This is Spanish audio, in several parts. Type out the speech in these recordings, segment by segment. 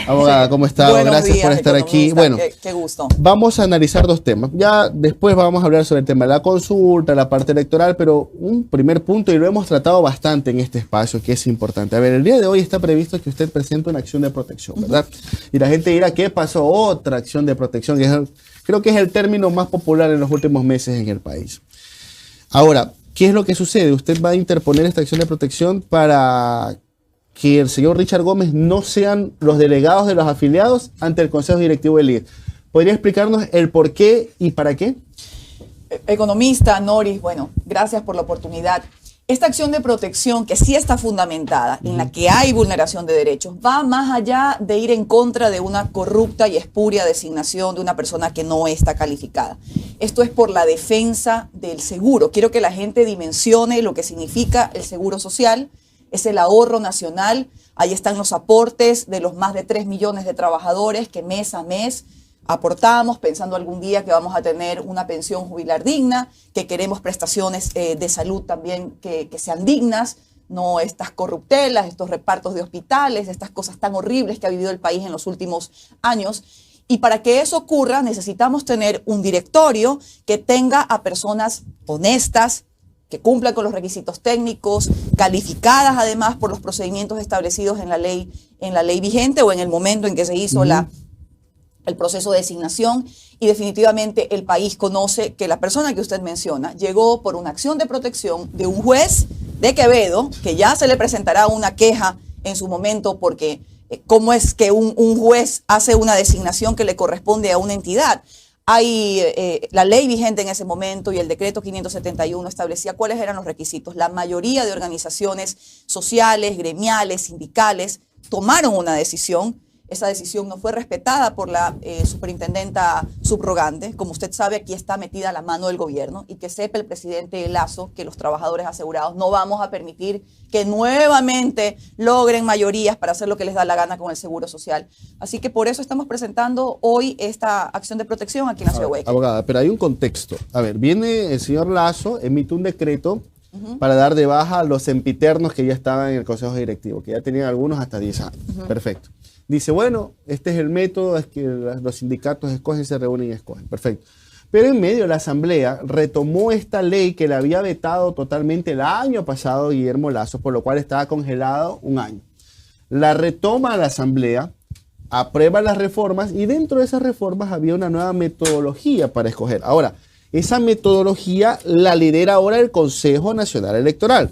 Abogada, ¿cómo está? Buenos Gracias días, por estar aquí. Bueno, qué gusto. Vamos a analizar dos temas. Ya después vamos a hablar sobre el tema de la consulta, la parte electoral, pero un primer punto, y lo hemos tratado bastante en este espacio, que es importante. A ver, el día de hoy está previsto que usted presente una acción de protección, ¿verdad? Y la gente dirá, ¿qué pasó? Otra acción de protección. Creo que es el término más popular en los últimos meses en el país. Ahora, ¿qué es lo que sucede? Usted va a interponer esta acción de protección para que el señor Richard Gómez no sean los delegados de los afiliados ante el Consejo Directivo del IES. ¿Podría explicarnos el por qué y para qué? Economista, Noris, bueno, gracias por la oportunidad. Esta acción de protección, que sí está fundamentada, en la que hay vulneración de derechos, va más allá de ir en contra de una corrupta y espuria designación de una persona que no está calificada. Esto es por la defensa del seguro. Quiero que la gente dimensione lo que significa el seguro social. Es el ahorro nacional. Ahí están los aportes de los más de 3 millones de trabajadores que mes a mes aportamos, pensando algún día que vamos a tener una pensión jubilar digna, que queremos prestaciones de salud también que sean dignas, no estas corruptelas, estos repartos de hospitales, estas cosas tan horribles que ha vivido el país en los últimos años. Y para que eso ocurra necesitamos tener un directorio que tenga a personas honestas, que cumplan con los requisitos técnicos, calificadas además por los procedimientos establecidos en la ley vigente o en el momento en que se hizo el proceso de designación. Y definitivamente el país conoce que la persona que usted menciona llegó por una acción de protección de un juez de Quevedo, que ya se le presentará una queja en su momento, porque ¿cómo es que un juez hace una designación que le corresponde a una entidad? Hay la ley vigente en ese momento y el decreto 571 establecía cuáles eran los requisitos. La mayoría de organizaciones sociales, gremiales, sindicales tomaron una decisión. Esa decisión no fue respetada por la superintendenta subrogante. Como usted sabe, aquí está metida la mano del gobierno, y que sepa el presidente Lasso que los trabajadores asegurados no vamos a permitir que nuevamente logren mayorías para hacer lo que les da la gana con el seguro social. Así que por eso estamos presentando hoy esta acción de protección aquí en la Ciudad Hueque. Abogada, pero hay un contexto. A ver, viene el señor Lasso, emite un decreto para dar de baja a los sempiternos que ya estaban en el Consejo Directivo, que ya tenían algunos hasta 10 años. Perfecto. Dice, bueno, este es el método, es que los sindicatos escogen, se reúnen y escogen. Perfecto. Pero en medio la Asamblea retomó esta ley que le había vetado totalmente el año pasado Guillermo Lasso, por lo cual estaba congelado un año. La retoma la Asamblea, aprueba las reformas, y dentro de esas reformas había una nueva metodología para escoger. Ahora, esa metodología la lidera ahora el Consejo Nacional Electoral.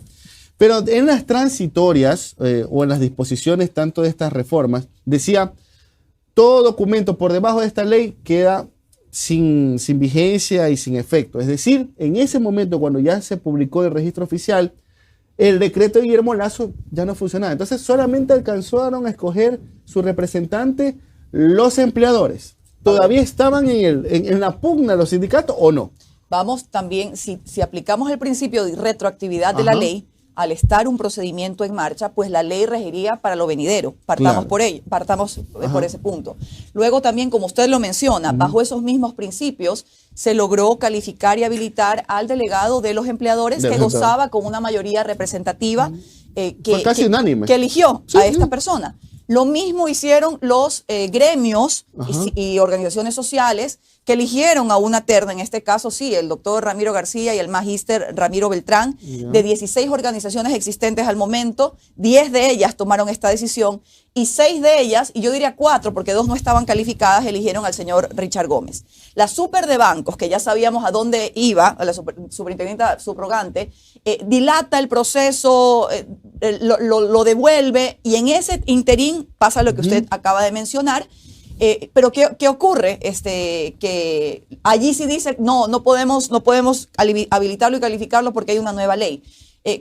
Pero en las transitorias o en las disposiciones tanto de estas reformas, decía, todo documento por debajo de esta ley queda sin vigencia y sin efecto. Es decir, en ese momento, cuando ya se publicó el registro oficial, el decreto de Guillermo Lasso ya no funcionaba. Entonces solamente alcanzaron a escoger su representante los empleadores. ¿Todavía estaban en la pugna los sindicatos o no? Vamos también, si aplicamos el principio de retroactividad de la ley, al estar un procedimiento en marcha, pues la ley regiría para lo venidero. Partamos por ello, partamos por ese punto. Luego también, como usted lo menciona, bajo esos mismos principios se logró calificar y habilitar al delegado de los empleadores que gozaba con una mayoría representativa casi unánime, que eligió a esta persona. Lo mismo hicieron los gremios y organizaciones sociales que eligieron a una terna, en este caso sí, el doctor Ramiro García y el magíster Ramiro Beltrán, de 16 organizaciones existentes al momento. 10 de ellas tomaron esta decisión y 6 de ellas, y yo diría 4 porque 2 no estaban calificadas, eligieron al señor Richard Gómez. La super de bancos, que ya sabíamos a dónde iba, la superintendenta subrogante, dilata el proceso, lo devuelve, y en ese interín pasa lo que usted acaba de mencionar. Pero ¿qué ocurre? Que allí sí dice, no podemos habilitarlo y calificarlo porque hay una nueva ley.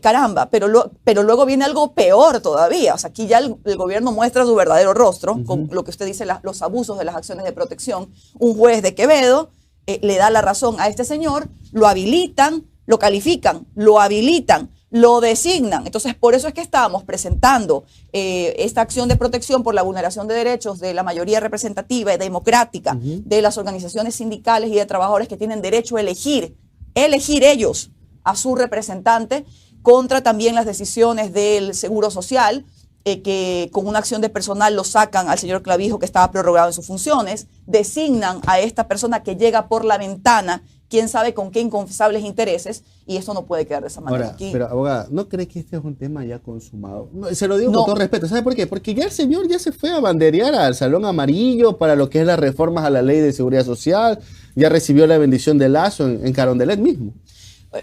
Caramba, pero luego viene algo peor todavía. O sea, aquí ya el gobierno muestra su verdadero rostro, con lo que usted dice, los abusos de las acciones de protección. Un juez de Quevedo le da la razón a este señor, lo habilitan, lo califican, lo habilitan, lo designan. Entonces, por eso es que estábamos presentando esta acción de protección por la vulneración de derechos de la mayoría representativa y democrática de las organizaciones sindicales y de trabajadores que tienen derecho a elegir ellos a su representante, contra también las decisiones del Seguro Social que con una acción de personal lo sacan al señor Clavijo, que estaba prorrogado en sus funciones, designan a esta persona que llega por la ventana, quién sabe con qué inconfesables intereses, y eso no puede quedar de esa manera. Ahora, aquí. pero abogada, ¿no cree que este es un tema ya consumado? No, se lo digo con todo respeto, ¿sabe por qué? Porque ya el señor ya se fue a banderear al Salón Amarillo para lo que es las reformas a la Ley de Seguridad Social, ya recibió la bendición de Lazo en Carondelet mismo.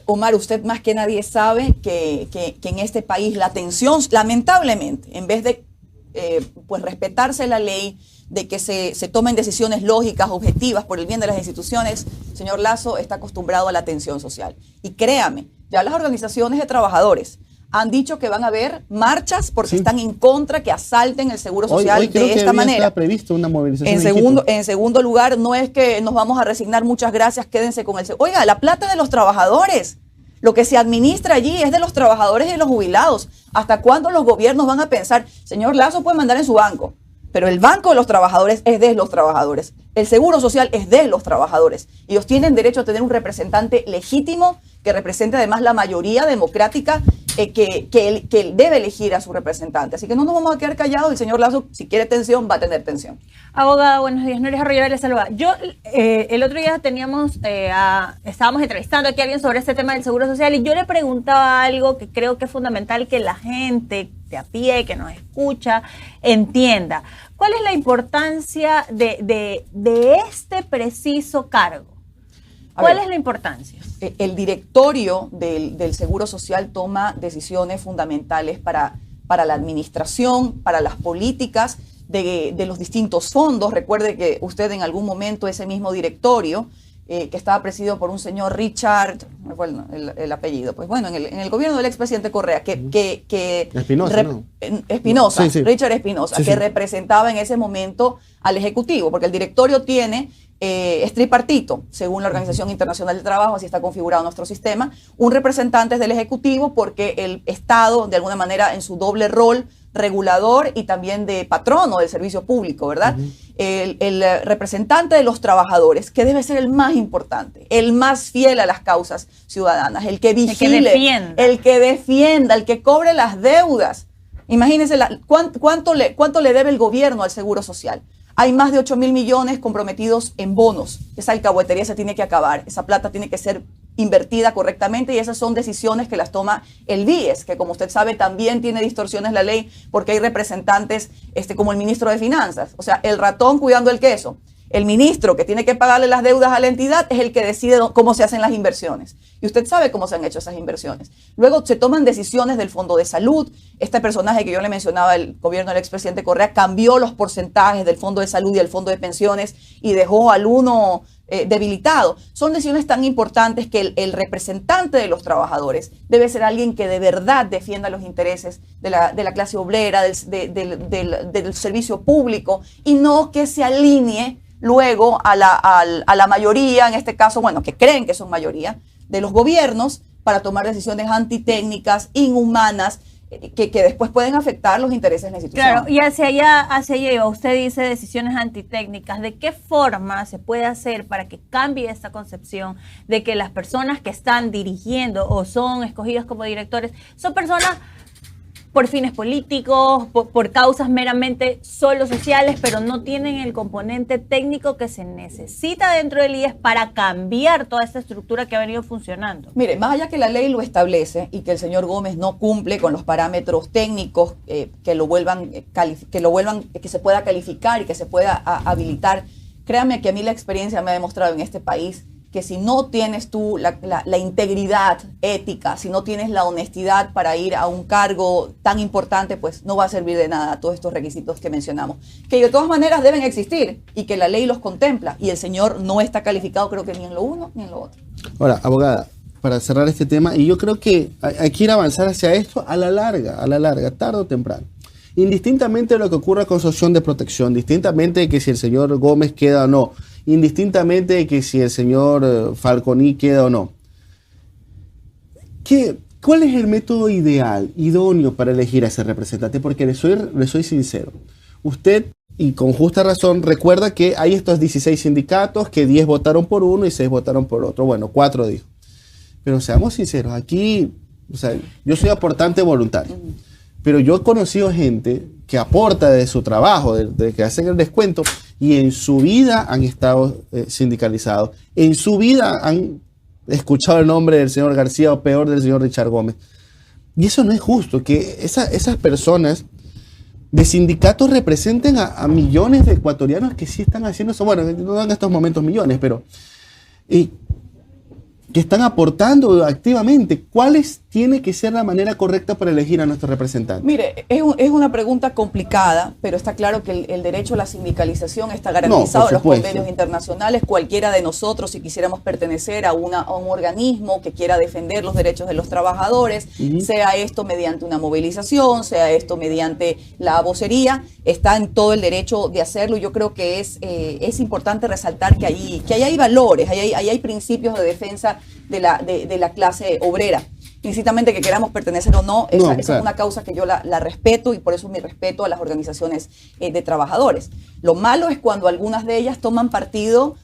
Omar, usted más que nadie sabe que en este país la tensión, lamentablemente, en vez de pues respetarse la ley, de que se tomen decisiones lógicas, objetivas, por el bien de las instituciones, señor Lazo está acostumbrado a la tensión social. Y créame, ya las organizaciones de trabajadores han dicho que van a haber marchas porque están en contra que asalten el seguro social hoy creo de esta manera. Está previsto una movilización. En segundo lugar, no es que nos vamos a resignar, muchas gracias, quédense con el seguro. Oiga, la plata de los trabajadores, lo que se administra allí es de los trabajadores y de los jubilados. ¿Hasta cuándo los gobiernos van a pensar, señor Lazo puede mandar en su banco, pero el banco de los trabajadores es de los trabajadores? El seguro social es de los trabajadores. Ellos tienen derecho a tener un representante legítimo que represente además la mayoría democrática que debe elegir a su representante. Así que no nos vamos a quedar callados. El señor Lazo, si quiere tensión, va a tener tensión. Abogada, buenos días. Noris Arroyo, les saluda. Yo, el otro día estábamos entrevistando aquí a alguien sobre este tema del seguro social y yo le preguntaba algo que creo que es fundamental que la gente de a pie, que nos escucha, entienda. ¿Cuál es la importancia de este preciso cargo? ¿Cuál es la importancia? El directorio del Seguro Social toma decisiones fundamentales para la administración, para las políticas de los distintos fondos. Recuerde que usted en algún momento ese mismo directorio, que estaba presidido por un señor Richard, me fue el apellido, pues bueno, en el gobierno del expresidente Correa, Espinosa, ¿no? Espinosa, Sí. Richard Espinosa, que representaba en ese momento al Ejecutivo, porque el directorio tiene... es tripartito, según la Organización Internacional del Trabajo, así está configurado nuestro sistema, un representante es del Ejecutivo porque el Estado, de alguna manera, en su doble rol regulador y también de patrono del servicio público, ¿verdad? El representante de los trabajadores, que debe ser el más importante, el más fiel a las causas ciudadanas, el que vigile, el que defienda, el que cobre las deudas. Imagínense cuánto le debe el gobierno al Seguro Social. Hay más de 8.000 millones comprometidos en bonos. Esa alcahuetería se tiene que acabar. Esa plata tiene que ser invertida correctamente y esas son decisiones que las toma el BIES, que como usted sabe también tiene distorsiones la ley porque hay representantes como el ministro de Finanzas. O sea, el ratón cuidando el queso. El ministro que tiene que pagarle las deudas a la entidad es el que decide cómo se hacen las inversiones. Y usted sabe cómo se han hecho esas inversiones. Luego se toman decisiones del Fondo de Salud. Este personaje que yo le mencionaba, el gobierno del expresidente Correa, cambió los porcentajes del Fondo de Salud y el Fondo de Pensiones y dejó al uno debilitado. Son decisiones tan importantes que el representante de los trabajadores debe ser alguien que de verdad defienda los intereses de la clase obrera, del servicio público y no que se alinee luego a la mayoría, en este caso, bueno, que creen que son mayoría, de los gobiernos para tomar decisiones antitécnicas, inhumanas, que después pueden afectar los intereses de la institución. Claro, y hacia allá usted dice decisiones antitécnicas. ¿De qué forma se puede hacer para que cambie esta concepción de que las personas que están dirigiendo o son escogidas como directores son personas por fines políticos, por causas meramente solo sociales, pero no tienen el componente técnico que se necesita dentro del IES para cambiar toda esta estructura que ha venido funcionando? Mire, más allá que la ley lo establece y que el señor Gómez no cumple con los parámetros técnicos que se pueda calificar y que se pueda habilitar, créame que a mí la experiencia me ha demostrado en este país que si no tienes tú la integridad ética, si no tienes la honestidad para ir a un cargo tan importante, pues no va a servir de nada todos estos requisitos que mencionamos, que de todas maneras deben existir y que la ley los contempla y el señor no está calificado creo que ni en lo uno ni en lo otro. Ahora, abogada, para cerrar este tema, y yo creo que hay que ir a avanzar hacia esto a la larga, tarde o temprano. Indistintamente de lo que ocurra con su opción de protección, distintamente de que si el señor Gómez queda o no, indistintamente de que si el señor Falconi queda o no. ¿Cuál es el método idóneo para elegir a ese representante? Porque le soy sincero. Usted, y con justa razón, recuerda que hay estos 16 sindicatos, que 10 votaron por uno y 6 votaron por otro. Bueno, 4 dijo. Pero seamos sinceros, aquí, o sea, yo soy aportante voluntario. pero yo he conocido gente que aporta de su trabajo, de que hacen el descuento, y en su vida han estado sindicalizados. En su vida han escuchado el nombre del señor García o peor del señor Richard Gómez. Y eso no es justo, que esas personas de sindicatos representen a millones de ecuatorianos que sí están haciendo eso. Bueno, no en estos momentos millones, pero que están aportando activamente. ¿Cuál tiene que ser la manera correcta para elegir a nuestros representantes? Mire, es una pregunta complicada, pero está claro que el derecho a la sindicalización está garantizado en los convenios internacionales. Cualquiera de nosotros, si quisiéramos pertenecer a un organismo que quiera defender los derechos de los trabajadores, sea esto mediante una movilización, sea esto mediante la vocería, está en todo el derecho de hacerlo. Yo creo que es importante resaltar que ahí hay valores, ahí hay principios de defensa de la clase obrera. Indistintamente que queramos pertenecer o no, esa es una causa que yo la respeto, y por eso mi respeto a las organizaciones de trabajadores. Lo malo es cuando algunas de ellas toman partido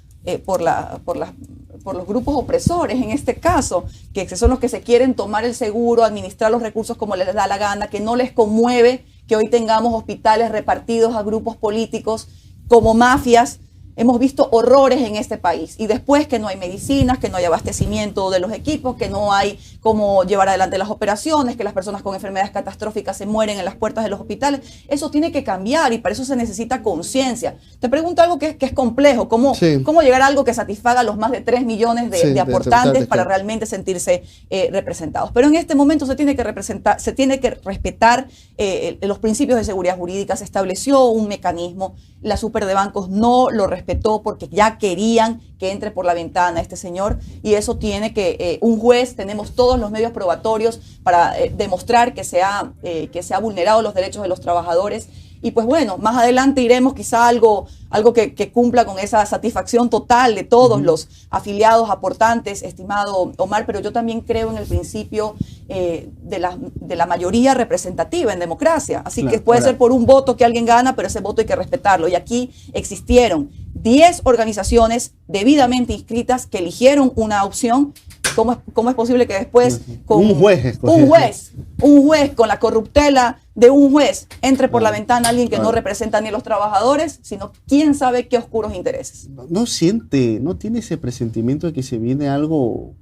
por los grupos opresores, en este caso, que son los que se quieren tomar el seguro, administrar los recursos como les da la gana, que no les conmueve que hoy tengamos hospitales repartidos a grupos políticos como mafias. Hemos visto horrores en este país, y después que no hay medicinas, que no hay abastecimiento de los equipos, que no hay cómo llevar adelante las operaciones, que las personas con enfermedades catastróficas se mueren en las puertas de los hospitales. Eso tiene que cambiar, y para eso se necesita conciencia. Te pregunto algo que es complejo, ¿cómo llegar a algo que satisfaga a los más de 3 millones de aportantes para realmente sentirse representados? Pero en este momento se tiene que respetar los principios de seguridad jurídica. Se estableció un mecanismo, la Super de Bancos no lo respetó porque ya querían que entre por la ventana este señor, y eso tiene que un juez, tenemos todos los medios probatorios para demostrar que se ha vulnerado los derechos de los trabajadores. Y pues bueno, más adelante iremos quizá algo que cumpla con esa satisfacción total de todos los afiliados, aportantes, estimado Omar, pero yo también creo en el principio de la mayoría representativa en democracia. Así que puede ser por un voto que alguien gana, pero ese voto hay que respetarlo. Y aquí existieron 10 organizaciones debidamente inscritas que eligieron una opción. ¿Cómo es posible que después con un juez con la corruptela de un juez entre por la ventana alguien que no representa ni a los trabajadores, sino quién sabe qué oscuros intereses? No tiene ese presentimiento de que se viene algo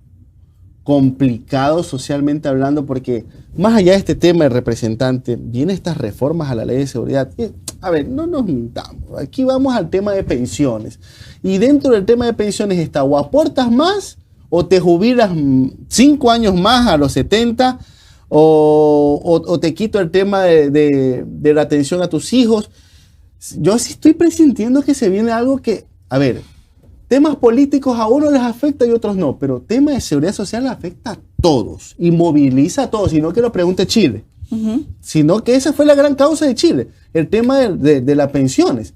complicado socialmente hablando, porque más allá de este tema del representante, vienen estas reformas a la ley de seguridad. A ver, no nos mintamos, aquí vamos al tema de pensiones, y dentro del tema de pensiones está o aportas más o te jubilas 5 años más a los 70, o te quito el tema de la atención a tus hijos. Yo sí estoy presintiendo que se viene algo que, a ver, temas políticos a unos les afecta y otros no, pero tema de seguridad social les afecta a todos y moviliza a todos, sino que lo pregunte Chile. Sino que esa fue la gran causa de Chile, el tema de las pensiones.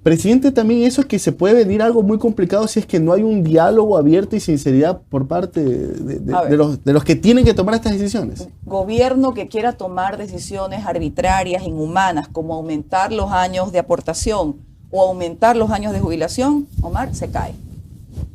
Presidente, también eso es que se puede venir algo muy complicado si es que no hay un diálogo abierto y sinceridad por parte de los que tienen que tomar estas decisiones. Gobierno que quiera tomar decisiones arbitrarias, inhumanas, como aumentar los años de aportación o aumentar los años de jubilación, Omar, se cae.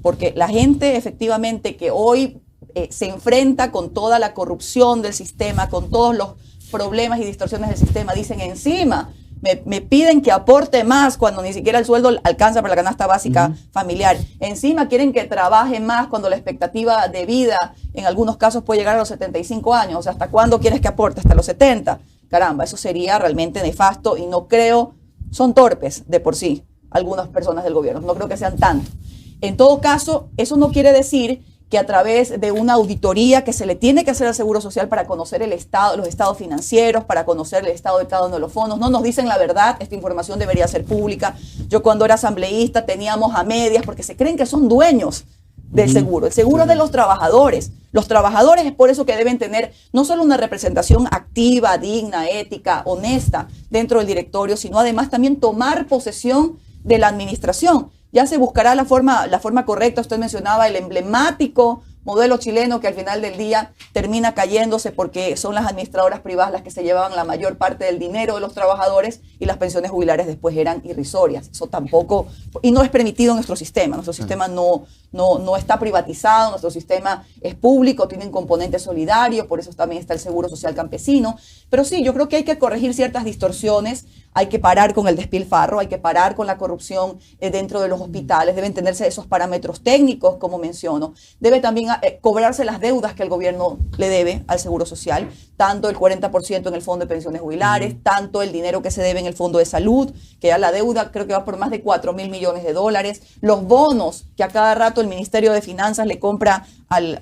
Porque la gente efectivamente que hoy se enfrenta con toda la corrupción del sistema, con todos los problemas y distorsiones del sistema, dicen encima, me piden que aporte más cuando ni siquiera el sueldo alcanza para la canasta básica familiar. Encima quieren que trabaje más cuando la expectativa de vida en algunos casos puede llegar a los 75 años. O sea, ¿hasta cuándo quieres que aporte? ¿Hasta los 70? Caramba, eso sería realmente nefasto, y no creo, son torpes de por sí algunas personas del gobierno, no creo que sean tanto. En todo caso, eso no quiere decir que a través de una auditoría que se le tiene que hacer al Seguro Social para conocer el estado, los estados financieros, para conocer el estado de cada uno de los fondos, no nos dicen la verdad, esta información debería ser pública. Yo cuando era asambleísta teníamos a medias porque se creen que son dueños del seguro. El seguro es de los trabajadores. Los trabajadores es por eso que deben tener no solo una representación activa, digna, ética, honesta dentro del directorio, sino además también tomar posesión de la administración. Ya se buscará la forma correcta. Usted mencionaba el emblemático modelo chileno que al final del día termina cayéndose porque son las administradoras privadas las que se llevaban la mayor parte del dinero de los trabajadores y las pensiones jubilarias después eran irrisorias. Eso tampoco, y no es permitido en nuestro sistema. Nuestro sistema no no está privatizado, nuestro sistema es público, tiene un componente solidario, por eso también está el Seguro Social Campesino. Pero sí, yo creo que hay que corregir ciertas distorsiones, hay que parar con el despilfarro, hay que parar con la corrupción dentro de los hospitales, deben tenerse esos parámetros técnicos, como menciono. Debe también cobrarse las deudas que el gobierno le debe al Seguro Social, tanto el 40% en el Fondo de Pensiones Jubilares, tanto el dinero que se debe en el Fondo de Salud, que ya la deuda creo que va por más de 4.000 millones de dólares, los bonos que a cada rato el Ministerio de Finanzas le compra al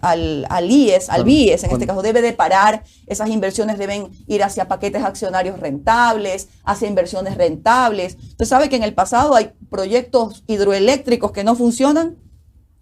IES, al BIES, en este caso, debe de parar. Esas inversiones deben ir hacia paquetes accionarios rentables, hacia inversiones rentables. Usted sabe que en el pasado hay proyectos hidroeléctricos que no funcionan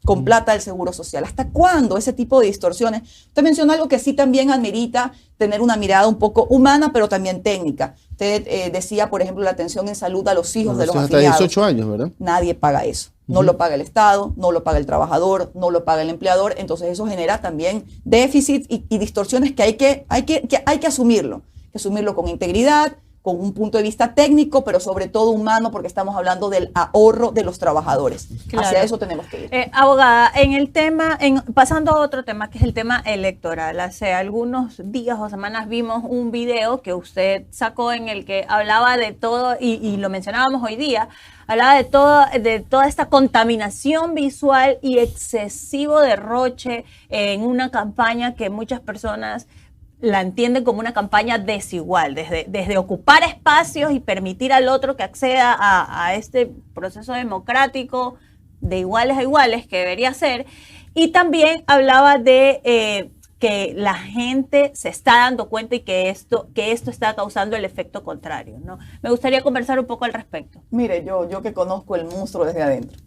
con plata del Seguro Social. ¿Hasta cuándo ese tipo de distorsiones? Usted mencionó algo que sí también amerita tener una mirada un poco humana, pero también técnica. Usted decía, por ejemplo, la atención en salud a los hijos de los afiliados. Hasta 18 años, ¿verdad? Nadie paga eso. No lo paga el Estado, no lo paga el trabajador, no lo paga el empleador. Entonces eso genera también déficits y distorsiones que hay que asumirlo. Hay que asumirlo con integridad, con un punto de vista técnico, pero sobre todo humano, porque estamos hablando del ahorro de los trabajadores. Claro. Hacia eso tenemos que ir. Abogada, en el tema, pasando a otro tema, que es el tema electoral. Hace algunos días o semanas vimos un video que usted sacó en el que hablaba de todo, y lo mencionábamos hoy día, hablaba de toda esta contaminación visual y excesivo derroche en una campaña que muchas personas la entienden como una campaña desigual, desde ocupar espacios y permitir al otro que acceda a este proceso democrático de iguales a iguales que debería ser. Y también hablaba de que la gente se está dando cuenta y que esto está causando el efecto contrario, ¿no? Me gustaría conversar un poco al respecto. Mire, yo que conozco el monstruo desde adentro,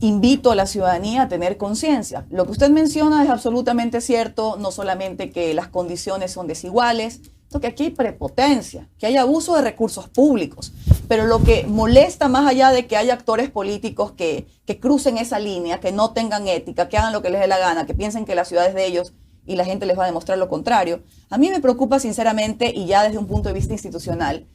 invito a la ciudadanía a tener conciencia. Lo que usted menciona es absolutamente cierto, no solamente que las condiciones son desiguales, sino que aquí hay prepotencia, que hay abuso de recursos públicos. Pero lo que molesta, más allá de que haya actores políticos que crucen esa línea, que no tengan ética, que hagan lo que les dé la gana, que piensen que la ciudad es de ellos y la gente les va a demostrar lo contrario, a mí me preocupa sinceramente, y ya desde un punto de vista institucional,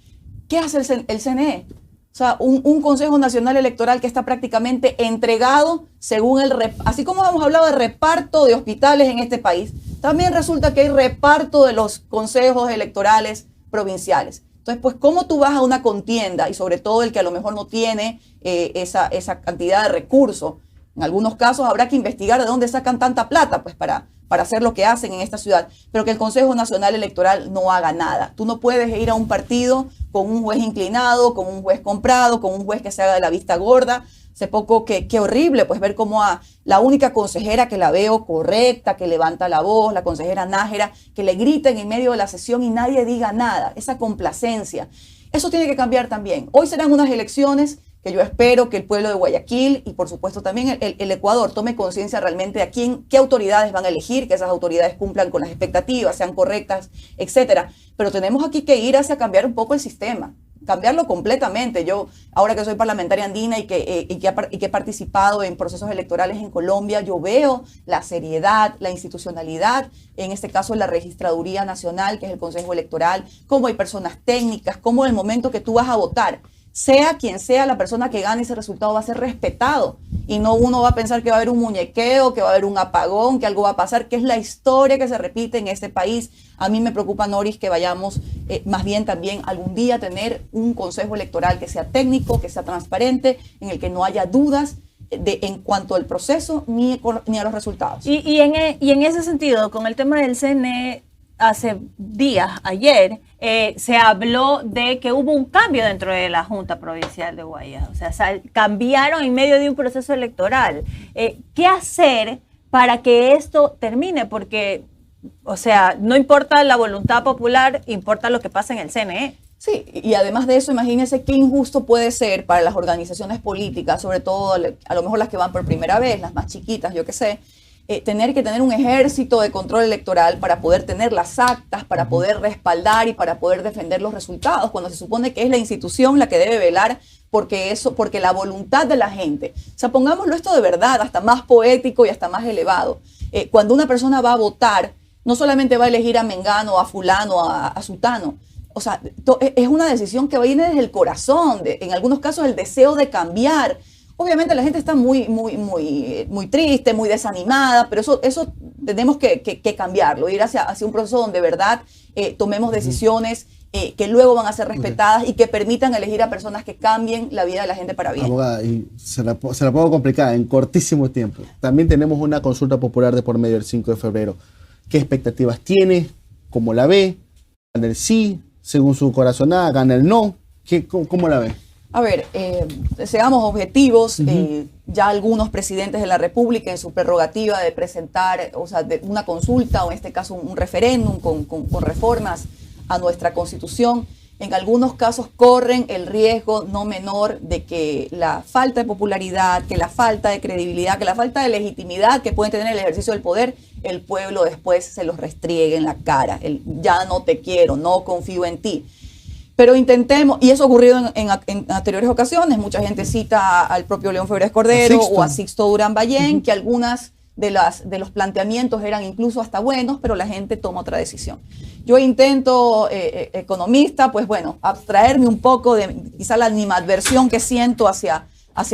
¿qué hace el CNE? O sea, un Consejo Nacional Electoral que está prácticamente entregado según así como hemos hablado de reparto de hospitales en este país, también resulta que hay reparto de los consejos electorales provinciales. Entonces, pues, ¿cómo tú vas a una contienda? Y sobre todo el que a lo mejor no tiene esa cantidad de recursos. En algunos casos habrá que investigar de dónde sacan tanta plata, pues, para hacer lo que hacen en esta ciudad, pero que el Consejo Nacional Electoral no haga nada. Tú no puedes ir a un partido con un juez inclinado, con un juez comprado, con un juez que se haga de la vista gorda. Hace poco, qué horrible, pues, ver cómo a la única consejera que la veo correcta, que levanta la voz, la consejera Nájera, que le griten en medio de la sesión y nadie diga nada, esa complacencia. Eso tiene que cambiar también. Hoy serán unas elecciones que yo espero que el pueblo de Guayaquil y por supuesto también el Ecuador tome conciencia realmente de qué autoridades van a elegir, que esas autoridades cumplan con las expectativas, sean correctas, etcétera. Pero tenemos aquí que ir hacia cambiar un poco el sistema, cambiarlo completamente. Yo, ahora que soy parlamentaria andina y que he participado en procesos electorales en Colombia, yo veo la seriedad, la institucionalidad, en este caso la Registraduría Nacional, que es el Consejo Electoral, cómo hay personas técnicas, cómo en el momento que tú vas a votar, sea quien sea la persona que gane ese resultado, va a ser respetado y no uno va a pensar que va a haber un muñequeo, que va a haber un apagón, que algo va a pasar, que es la historia que se repite en este país. A mí me preocupa, Noris, que vayamos más bien también algún día a tener un consejo electoral que sea técnico, que sea transparente, en el que no haya dudas en cuanto al proceso ni a los resultados. Y en ese sentido, con el tema del CNE, hace días, ayer, se habló de que hubo un cambio dentro de la Junta Provincial de Guayas. O sea, cambiaron en medio de un proceso electoral. ¿Qué hacer para que esto termine? Porque, o sea, no importa la voluntad popular, importa lo que pasa en el CNE. Sí, y además de eso, imagínense qué injusto puede ser para las organizaciones políticas, sobre todo a lo mejor las que van por primera vez, las más chiquitas, yo qué sé, tener que tener un ejército de control electoral para poder tener las actas, para poder respaldar y para poder defender los resultados, cuando se supone que es la institución la que debe velar porque la voluntad de la gente. O sea, pongámoslo esto de verdad, hasta más poético y hasta más elevado. Cuando una persona va a votar, no solamente va a elegir a Mengano, a Fulano, a Sutano. O sea, es una decisión que viene desde el corazón, en algunos casos el deseo de cambiar. Obviamente la gente está muy triste, muy desanimada, pero eso tenemos que cambiarlo, ir hacia un proceso donde de verdad tomemos decisiones que luego van a ser respetadas y que permitan elegir a personas que cambien la vida de la gente para bien. Abogada, y se la pongo complicada, en cortísimo tiempo. También tenemos una consulta popular de por medio el 5 de febrero. ¿Qué expectativas tiene? ¿Cómo la ve? ¿Gana el sí? Según su corazonada, ¿gana el no? ¿Cómo la ve? A ver, seamos objetivos. Ya algunos presidentes de la República en su prerrogativa de presentar, o sea, de una consulta o en este caso un referéndum con reformas a nuestra Constitución, en algunos casos corren el riesgo no menor de que la falta de popularidad, que la falta de credibilidad, que la falta de legitimidad que pueden tener el ejercicio del poder, el pueblo después se los restriegue en la cara. Ya no te quiero, no confío en ti. Pero intentemos, y eso ha ocurrido en anteriores ocasiones, mucha gente cita al propio León Febres Cordero o a Sixto Durán Ballén, que algunas de los planteamientos eran incluso hasta buenos, pero la gente toma otra decisión. Yo intento, economista, pues bueno, abstraerme un poco de quizá la animadversión que siento hacia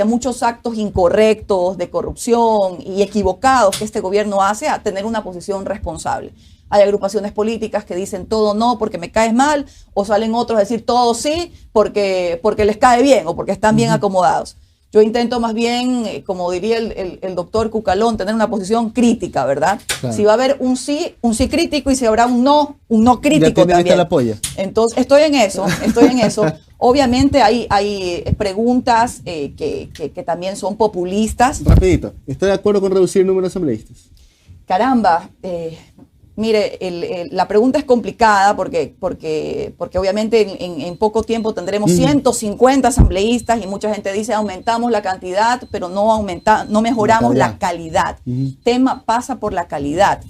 muchos actos incorrectos de corrupción y equivocados que este gobierno hace, a tener una posición responsable. Hay agrupaciones políticas que dicen todo no porque me caes mal, o salen otros a decir todo sí porque les cae bien o porque están bien acomodados. Yo intento más bien, como diría el doctor Cucalón, tener una posición crítica, ¿verdad? Claro. Si va a haber un sí crítico, y si habrá un no crítico ya también. La polla. Entonces, estoy en eso. Obviamente hay preguntas que también son populistas. Rapidito, ¿estoy de acuerdo con reducir el número de asambleístas? Caramba, mire, la pregunta es complicada porque obviamente en poco tiempo tendremos 150 asambleístas y mucha gente dice aumentamos la cantidad, pero no mejoramos la calidad. Tema pasa por la calidad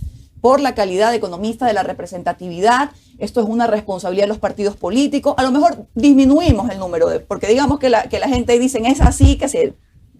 economista, de la representatividad. Esto es una responsabilidad de los partidos políticos. A lo mejor disminuimos el número, porque digamos que la gente dice es así, que se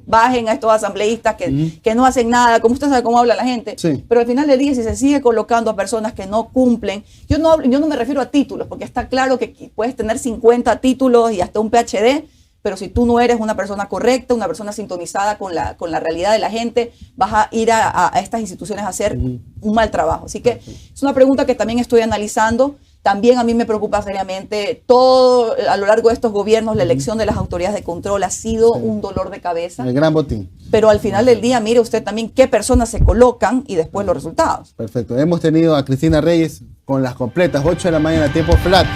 bajen a estos asambleístas que no hacen nada, como usted sabe cómo habla la gente, sí. Pero al final del día, si se sigue colocando a personas que no cumplen, yo no me refiero a títulos, porque está claro que puedes tener 50 títulos y hasta un PhD, pero si tú no eres una persona correcta, una persona sintonizada con la realidad de la gente, vas a ir a estas instituciones a hacer un mal trabajo. Así que es una pregunta que también estoy analizando. También a mí me preocupa seriamente todo, a lo largo de estos gobiernos, la elección de las autoridades de control ha sido un dolor de cabeza. El gran botín. Pero al final del día, mire usted también qué personas se colocan y después los resultados. Perfecto. Hemos tenido a Cristina Reyes con las completas, 8 de la mañana, tiempo flat.